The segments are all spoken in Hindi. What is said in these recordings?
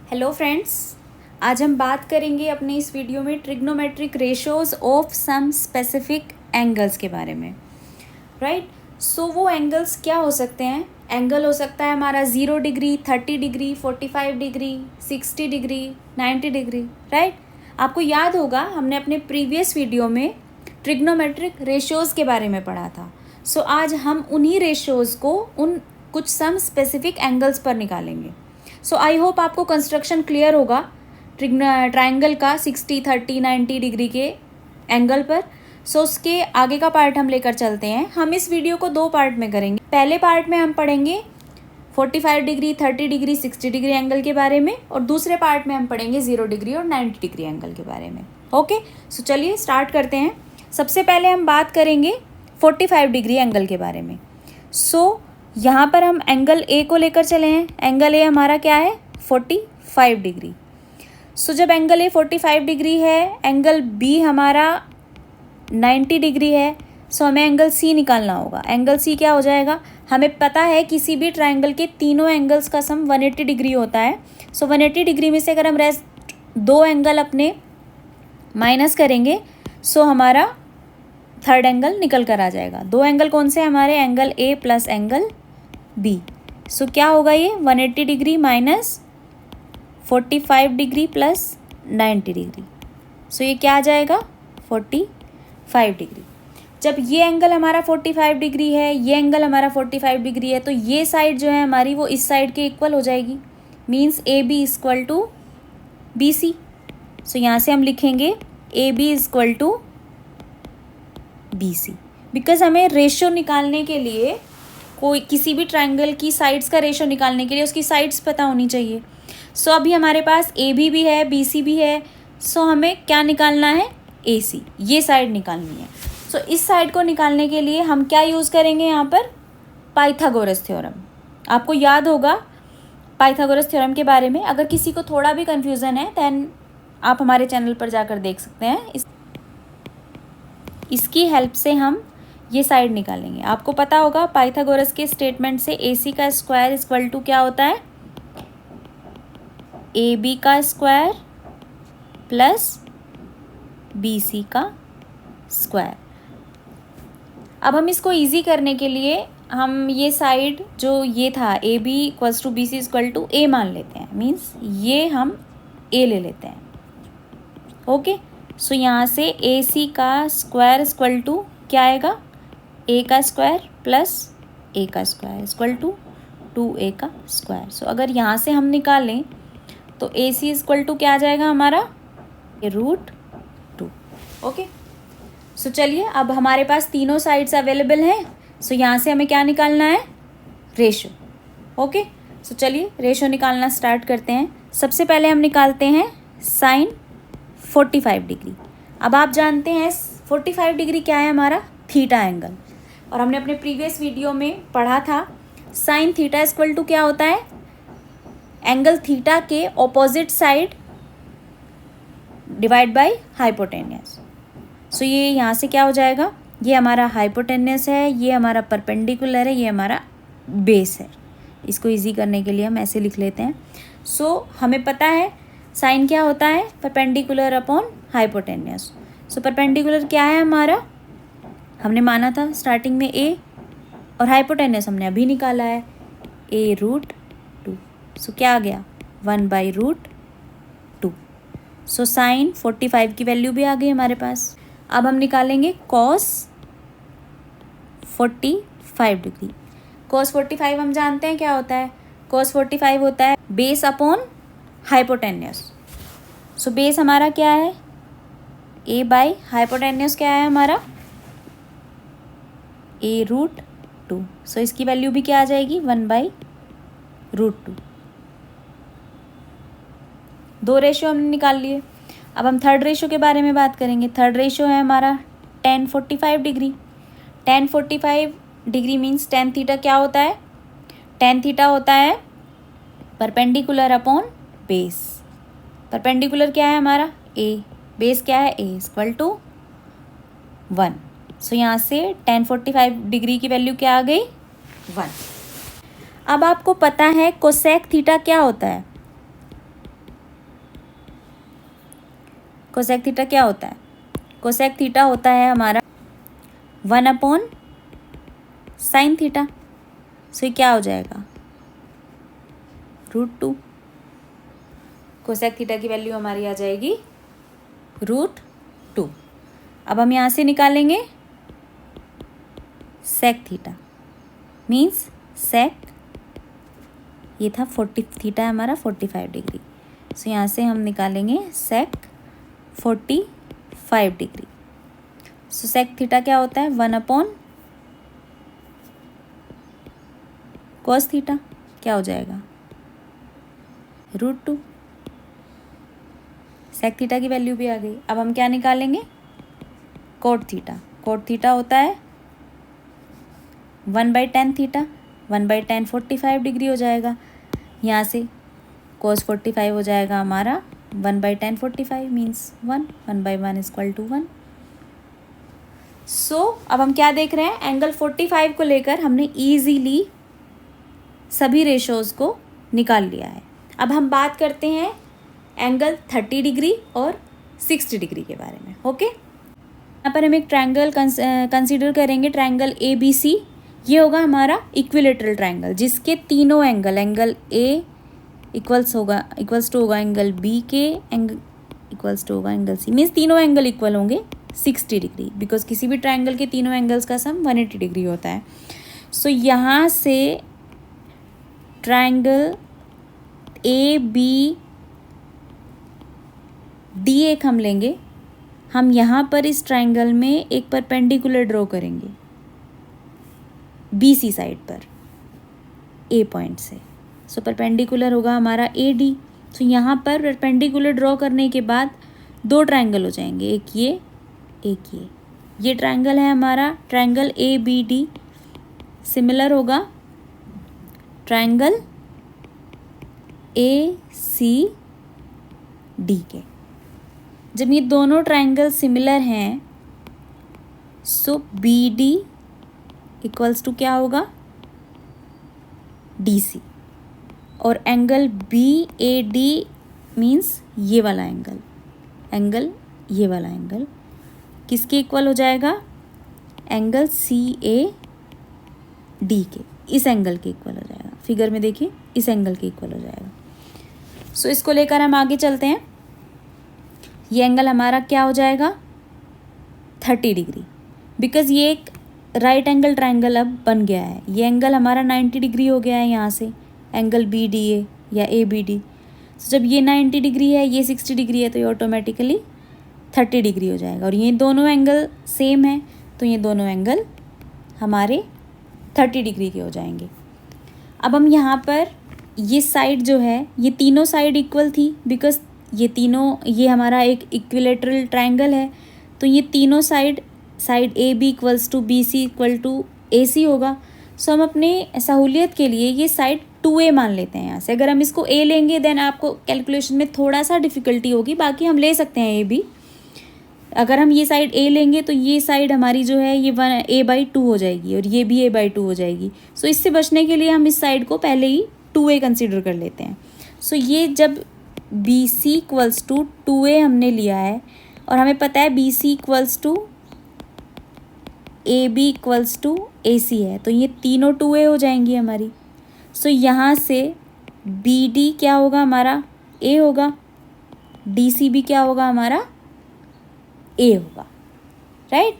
हेलो फ्रेंड्स, आज हम बात करेंगे अपने इस वीडियो में trigonometric ratios of some specific angles के बारे में। राइट, सो वो एंगल्स क्या हो सकते हैं? एंगल हो सकता है हमारा 0 degree, 30 degree, 45 degree, 60 degree, 90 degree. Right, आपको याद होगा हमने अपने प्रीवियस वीडियो में ट्रिग्नोमेट्रिक रेशोज़ के बारे में पढ़ा था। सो आज हम उन्हीं रेशोज़ को उन कुछ सम स्पेसिफिक एंगल्स पर निकालेंगे। सो आई होप आपको कंस्ट्रक्शन क्लियर होगा ट्रायंगल का 60, 30, 90 डिग्री के एंगल पर। सो उसके आगे का पार्ट हम लेकर चलते हैं। हम इस वीडियो को 2 पार्ट में करेंगे। पहले पार्ट में हम पढ़ेंगे 45 डिग्री, 30 डिग्री, 60 डिग्री एंगल के बारे में, और दूसरे पार्ट में हम पढ़ेंगे 0 डिग्री और 90 डिग्री एंगल के बारे में। ओके, सो चलिए स्टार्ट करते हैं। सबसे पहले हम बात करेंगे 45 डिग्री एंगल के बारे में। सो यहाँ पर हम एंगल ए को लेकर चले हैं। एंगल ए हमारा क्या है? 45 डिग्री। सो जब एंगल ए 45 डिग्री है, एंगल बी हमारा 90 डिग्री है, सो हमें एंगल सी निकालना होगा। एंगल सी क्या हो जाएगा? हमें पता है किसी भी ट्रायंगल के तीनों एंगल्स का सम 180 डिग्री होता है। सो 180 डिग्री में से अगर हम रेस्ट 2 एंगल अपने माइनस करेंगे, सो हमारा थर्ड एंगल निकल कर आ जाएगा। 2 एंगल कौन से हमारे? Angle A plus angle B. So क्या होगा ये? 180 degree minus 45 degree plus 90 degree. So ये क्या आ जाएगा? 45 डिग्री। जब ये एंगल हमारा 45 डिग्री है, ये एंगल हमारा 45 डिग्री है, तो ये साइड जो है हमारी वो इस साइड के इक्वल हो जाएगी। Means A B equal to B C. So यहाँ से हम लिखेंगे A B equal to B C. Because हमें रेशो निकालने के लिए, कोई किसी भी ट्रायंगल की साइड्स का रेशो निकालने के लिए उसकी साइड्स पता होनी चाहिए। सो अभी हमारे पास ए बी भी है, बी सी भी है। सो हमें क्या निकालना है? ए सी, ये साइड निकालनी है। सो इस साइड को निकालने के लिए हम क्या यूज़ करेंगे यहाँ पर? Pythagoras theorem. आपको याद होगा पाइथागोरस थ्योरम के बारे में। अगर किसी को थोड़ा भी कन्फ्यूज़न है देन आप हमारे चैनल पर जाकर देख सकते हैं। इसकी हेल्प से हम ये साइड निकालेंगे। आपको पता होगा पाइथागोरस के स्टेटमेंट से ए सी का स्क्वायर इक्वल टू क्या होता है? ए बी का स्क्वायर प्लस बी सी का स्क्वायर। अब हम इसको इजी करने के लिए हम ये साइड जो ये था A B equals to B C equal to A मान लेते हैं। मीन्स ये हम ए ले लेते हैं। ओके, सो यहाँ से ए सी का स्क्वायर इक्वल टू क्या आएगा? ए का स्क्वायर प्लस ए का स्क्वायर इक्वल टू 2a का स्क्वायर। सो अगर यहाँ से हम निकालें तो ए सी इक्वल टू क्या आ जाएगा हमारा? √2। ओके, सो चलिए अब हमारे पास तीनों साइड्स अवेलेबल हैं। सो यहाँ से हमें क्या निकालना है? रेशो। ओके, सो चलिए रेशो निकालना स्टार्ट करते हैं। सबसे पहले हम निकालते हैं साइन 45 डिग्री। अब आप जानते हैं 45 डिग्री क्या है? हमारा थीटा एंगल। और हमने अपने प्रीवियस वीडियो में पढ़ा था साइन थीटा इक्वल टू क्या होता है? एंगल थीटा के opposite side divide by hypotenuse. So ये यहाँ से क्या हो जाएगा? ये हमारा हाइपोटेन्यूस है, ये हमारा परपेंडिकुलर है, ये हमारा बेस है। इसको इजी करने के लिए हम ऐसे लिख लेते हैं। सो हमें पता है साइन क्या होता है? Perpendicular upon hypotenuse. So perpendicular क्या है हमारा? हमने माना था स्टार्टिंग में ए, और हाइपोटेन्यूस हमने अभी निकाला है a√2। सो क्या आ गया? 1/√2। सो साइन 45 की वैल्यू भी आ गई हमारे पास। अब हम निकालेंगे कॉस 45 डिग्री। कॉस 45 हम जानते हैं क्या होता है? कॉस 45 होता है base upon hypotenuse. So base हमारा क्या है? a बाई हाइपोटेन्यूस क्या है हमारा? a√2। सो इसकी वैल्यू भी क्या आ जाएगी? 1/√2। 2 रेशो हमने निकाल लिए। अब हम थर्ड रेशो के बारे में बात करेंगे। थर्ड रेशो है हमारा tan 45 degree. tan 45 degree means tan theta क्या होता है? tan थीटा होता है परपेंडिकुलर अपॉन बेस। परपेंडिकुलर क्या है हमारा? a, बेस क्या है? a equal to 1। सो यहाँ से tan 45 डिग्री की वैल्यू क्या आ गई? 1। अब आपको पता है कोसेक थीटा क्या होता है? कोसेक थीटा क्या होता है? कोसेक थीटा होता है हमारा 1/sin थीटा। सो ये क्या हो जाएगा? √2। कोसेक थीटा की वैल्यू हमारी आ जाएगी √2। अब हम यहाँ से निकालेंगे सेक थीटा, मीन्स सेक, ये था 40 थीटा है हमारा 45 डिग्री। सो यहाँ से हम निकालेंगे सेक 45 डिग्री। सो सेक थीटा क्या होता है? 1/cos थीटा, क्या हो जाएगा? √2। सेक थीटा की वैल्यू भी आ गई। अब हम क्या निकालेंगे? Cot theta. कोट थीटा होता है 1/tan थीटा। 1/tan 45 डिग्री हो जाएगा। यहाँ से cos 45 हो जाएगा हमारा 1/tan 45 मीन्स 1। 1/1 = 1। सो अब हम क्या देख रहे हैं? एंगल 45 को लेकर हमने ईजीली सभी रेशोज़ को निकाल लिया है। अब हम बात करते हैं एंगल 30 डिग्री और 60 डिग्री के बारे में। ओके, यहाँ पर हम एक ट्रायंगल कंसीडर करेंगे, ट्रायंगल ABC। ये होगा हमारा इक्विलेटरल ट्रायंगल, जिसके तीनों एंगल A इक्वल्स टू होगा एंगल B के, इक्वल्स टू होगा एंगल C। मीन्स तीनों एंगल इक्वल होंगे 60 डिग्री, बिकॉज किसी भी ट्रायंगल के तीनों एंगल्स का सम 180 डिग्री होता है। सो यहाँ से ट्रायंगल ABD एक हम लेंगे। हम यहाँ पर इस ट्रायंगल में एक परपेंडिकुलर ड्रॉ करेंगे BC साइड पर A पॉइंट से। सो परपेंडिकुलर होगा हमारा AD। सो यहाँ पर परपेंडिकुलर ड्रॉ करने के बाद दो ट्रायंगल हो जाएंगे, एक ये एक ये ट्रायंगल है हमारा ट्रायंगल ABD। सिमिलर होगा ट्रायंगल ACD के। जब ये दोनों ट्रायंगल सिमिलर हैं सो BD इक्वल्स टू क्या होगा? DC। और एंगल BAD मीन्स ये वाला एंगल ये वाला एंगल किसके इक्वल हो जाएगा? एंगल CAD के, इस एंगल के इक्वल हो जाएगा। फिगर में देखिए, इस एंगल के इक्वल हो जाएगा। सो इसको लेकर हम आगे चलते हैं। ये एंगल हमारा क्या हो जाएगा? 30 डिग्री, बिकॉज ये एक राइट एंगल ट्रायंगल अब बन गया है। ये एंगल हमारा 90 डिग्री हो गया है यहाँ से, एंगल BDA या ABD। सो जब ये 90 डिग्री है, ये 60 डिग्री है, तो ये ऑटोमेटिकली 30 डिग्री हो जाएगा। और ये दोनों एंगल सेम है, तो ये दोनों एंगल हमारे 30 डिग्री के हो जाएंगे। अब हम यहाँ पर ये साइड जो है, ये तीनों साइड इक्वल थी, बिकॉज ये हमारा एक इक्विलेटरल ट्रायंगल है। तो ये तीनों side AB equals to BC equal to AC होगा। सो हम अपने सहूलियत के लिए ये साइड 2A मान लेते हैं। यहाँ से अगर हम इसको A लेंगे देन आपको कैलकुलेशन में थोड़ा सा डिफ़िकल्टी होगी, बाकी हम ले सकते हैं AB। अगर हम ये साइड A लेंगे तो ये साइड हमारी जो है ये A/2 हो जाएगी और ये भी A/2 हो जाएगी। सो इससे बचने के लिए हम इस साइड को पहले ही 2A कंसिडर कर लेते हैं। सो ये जब BC इक्वल्स टू 2A हमने लिया है और हमें पता है BC equals to AB equals to AC है, तो ये तीनों 2A हो जाएंगी हमारी। सो यहाँ से BD क्या होगा हमारा? A होगा। DC भी क्या होगा हमारा? A होगा, राइट।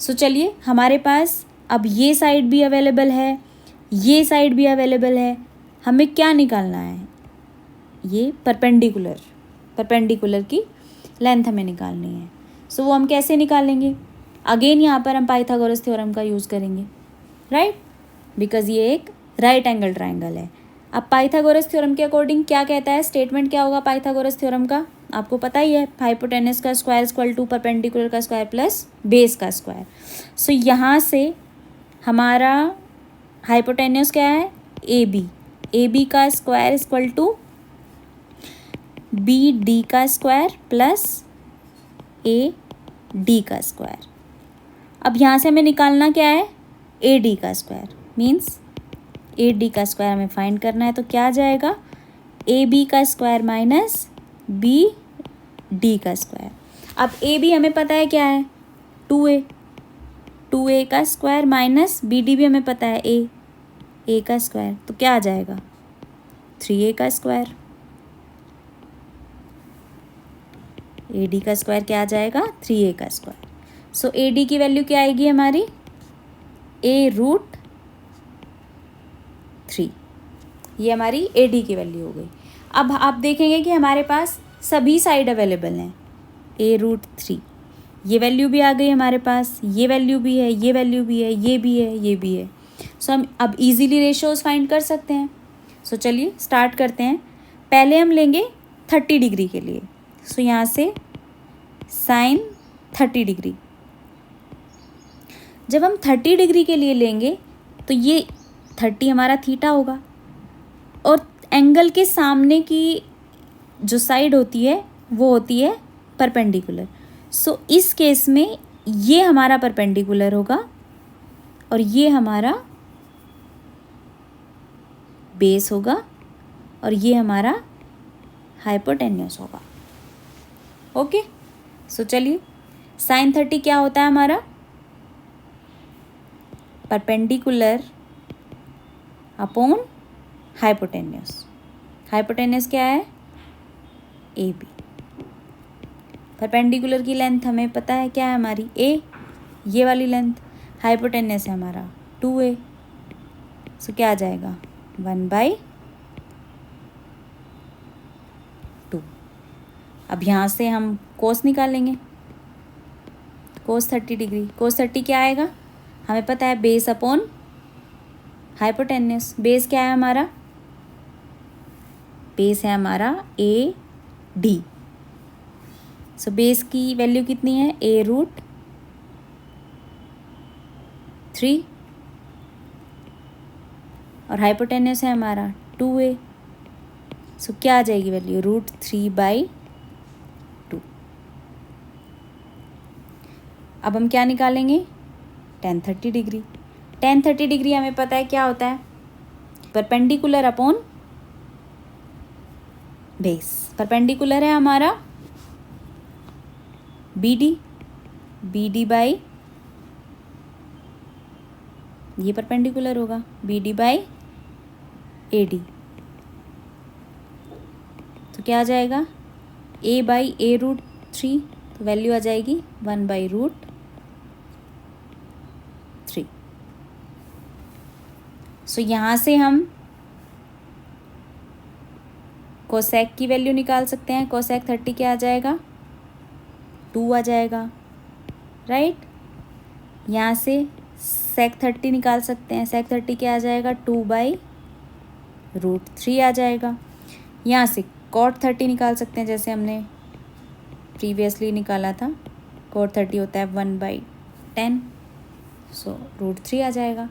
सो चलिए, हमारे पास अब ये साइड भी अवेलेबल है, ये साइड भी अवेलेबल है। हमें क्या निकालना है? ये परपेंडिकुलर की लेंथ हमें निकालनी है। सो वो हम कैसे निकालेंगे? अगेन यहाँ पर हम पाइथागोरस थ्योरम का यूज़ करेंगे, राइट, बिकॉज ये एक राइट एंगल ट्रायंगल है। अब पाइथागोरस थ्योरम के अकॉर्डिंग क्या कहता है? स्टेटमेंट क्या होगा पाइथागोरस थ्योरम का? आपको पता ही है, हाइपोटेनस का स्क्वायर इक्वल टू परपेंडिकुलर का स्क्वायर प्लस बेस का स्क्वायर। सो यहाँ से हमारा हाइपोटेनस क्या है? AB का स्क्वायर इक्वल टू BD का स्क्वायर प्लस AD का स्क्वायर। अब यहाँ से हमें निकालना क्या है? AD का स्क्वायर। मीन्स AD का स्क्वायर हमें फाइंड करना है, तो क्या आ जाएगा? AB का स्क्वायर माइनस डी का स्क्वायर। अब ए बी हमें पता है क्या है, 2a, 2a का स्क्वायर माइनस बी डी भी हमें पता है ए का स्क्वायर, तो क्या आ जाएगा 3a का स्क्वायर। ए डी का स्क्वायर क्या आ जाएगा 3a का स्क्वायर। सो ए डी की वैल्यू क्या आएगी हमारी a√3, ये हमारी ए डी की वैल्यू हो गई। अब आप देखेंगे कि हमारे पास सभी साइड अवेलेबल हैं, a√3 ये वैल्यू भी आ गई हमारे पास, ये वैल्यू भी है, ये वैल्यू भी है, ये भी है, ये भी है। सो हम अब इजीली रेशियोज फाइंड कर सकते हैं। सो चलिए स्टार्ट करते हैं। पहले हम लेंगे 30 डिग्री के लिए। सो यहाँ से साइन 30 डिग्री, जब हम 30 डिग्री के लिए लेंगे तो ये 30 हमारा थीटा होगा, और एंगल के सामने की जो साइड होती है वो होती है परपेंडिकुलर। सो इस केस में ये हमारा परपेंडिकुलर होगा और ये हमारा बेस होगा और ये हमारा हाइपोटेन्यूस होगा। ओके, सो चलिए साइन 30 क्या होता है हमारा परपेंडिकुलर अपॉन हाइपोटेन्यूस। हाइपोटेन्यूस क्या है ए बी। परपेंडिकुलर की लेंथ हमें पता है क्या है हमारी ए, ये वाली लेंथ। हाइपोटेन्यूस है हमारा 2a, सो क्या आ जाएगा 1/2। अब यहाँ से हम कोस निकालेंगे, कोस 30 डिग्री। कोस 30 क्या आएगा हमें पता है बेस अपॉन हाइपोटेन्यूस। बेस क्या है हमारा, बेस है हमारा ए डी। सो बेस की वैल्यू कितनी है a√3 और हाइपोटेन्यूस है हमारा 2a। सो क्या आ जाएगी वैल्यू √3/2। अब हम क्या निकालेंगे tan 30 डिग्री। tan 30 डिग्री हमें पता है क्या होता है परपेंडिकुलर अपॉन बेस। परपेंडिकुलर है हमारा BD बाई, ये परपेंडिकुलर होगा BD बाई AD। तो क्या आ जाएगा a/a√3, तो वैल्यू आ जाएगी 1/√3। सो यहाँ से हम कोसेक की वैल्यू निकाल सकते हैं। कोसेक 30 क्या आ जाएगा 2 आ जाएगा, राइट। यहाँ से सेक 30 निकाल सकते हैं। सेक 30 क्या आ जाएगा 2/√3 आ जाएगा। यहाँ से कॉट 30 निकाल सकते हैं, जैसे हमने प्रीवियसली निकाला था। कॉट 30 होता है 1/10, सो √3 आ जाएगा।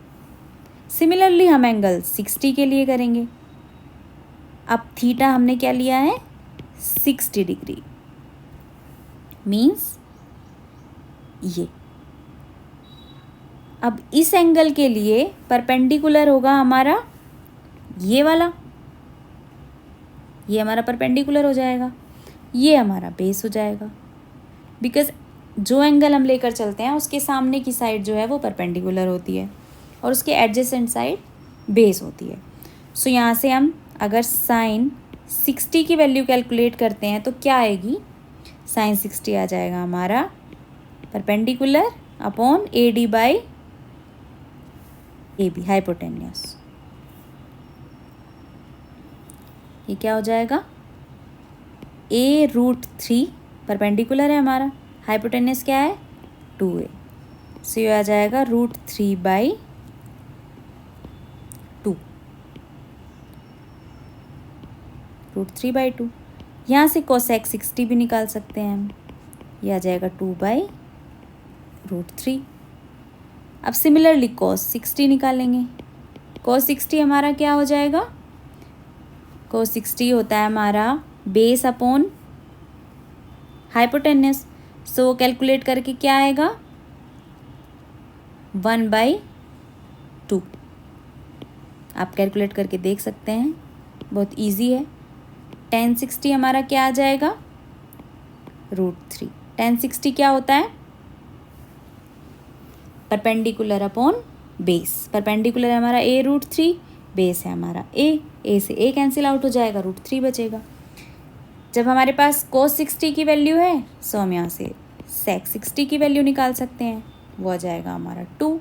सिमिलरली हम एंगल 60 के लिए करेंगे। अब थीटा हमने क्या लिया है 60 डिग्री, मीन्स ये। अब इस एंगल के लिए परपेंडिकुलर होगा हमारा ये वाला, ये हमारा परपेंडिकुलर हो जाएगा, ये हमारा बेस हो जाएगा। बिकॉज जो एंगल हम लेकर चलते हैं उसके सामने की साइड जो है वो परपेंडिकुलर होती है और उसके एडजेसेंट साइड बेस होती है। सो यहाँ से हम अगर साइन 60 की वैल्यू कैलकुलेट करते हैं तो क्या आएगी, साइन 60 आ जाएगा हमारा perpendicular upon AD by AB, hypotenuse. ये क्या हो जाएगा a√3, परपेंडिकुलर है हमारा, हाइपोटेन्यूस क्या है 2a, सो ये आ जाएगा √3/2। √3/2। यहाँ से कोसेक 60 भी निकाल सकते हैं हम, ये आ जाएगा 2/√3। अब सिमिलरली cos 60 निकालेंगे। cos 60 हमारा क्या हो जाएगा, cos 60 होता है हमारा बेस अपॉन हाइपोटेन्यूस। सो कैलकुलेट करके क्या आएगा 1/2। आप कैलकुलेट करके देख सकते हैं, बहुत इजी है। tan 60 हमारा क्या आ जाएगा √3। tan 60 क्या होता है? Perpendicular upon base. परपेंडिकुलर है हमारा a √3, बेस है हमारा a से a कैंसिल आउट हो जाएगा, √3 बचेगा। जब हमारे पास cos 60 की वैल्यू है सो हम यहाँ से sec 60 की वैल्यू निकाल सकते हैं, वो आ जाएगा हमारा 2।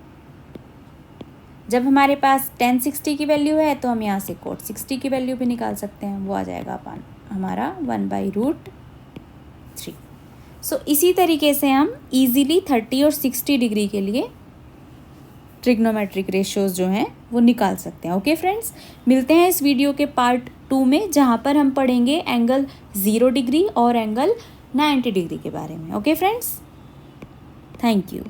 जब हमारे पास tan 60 की वैल्यू है तो हम यहाँ से cot 60 की वैल्यू भी निकाल सकते हैं, वो आ जाएगा अपन हमारा 1/√3। सो इसी तरीके से हम इजीली 30 और 60 डिग्री के लिए ट्रिग्नोमेट्रिक रेशियोज जो हैं वो निकाल सकते हैं। ओके फ्रेंड्स, मिलते हैं इस वीडियो के पार्ट 2 में, जहाँ पर हम पढ़ेंगे एंगल 0 डिग्री और एंगल 90 डिग्री के बारे में। Okay friends, thank you.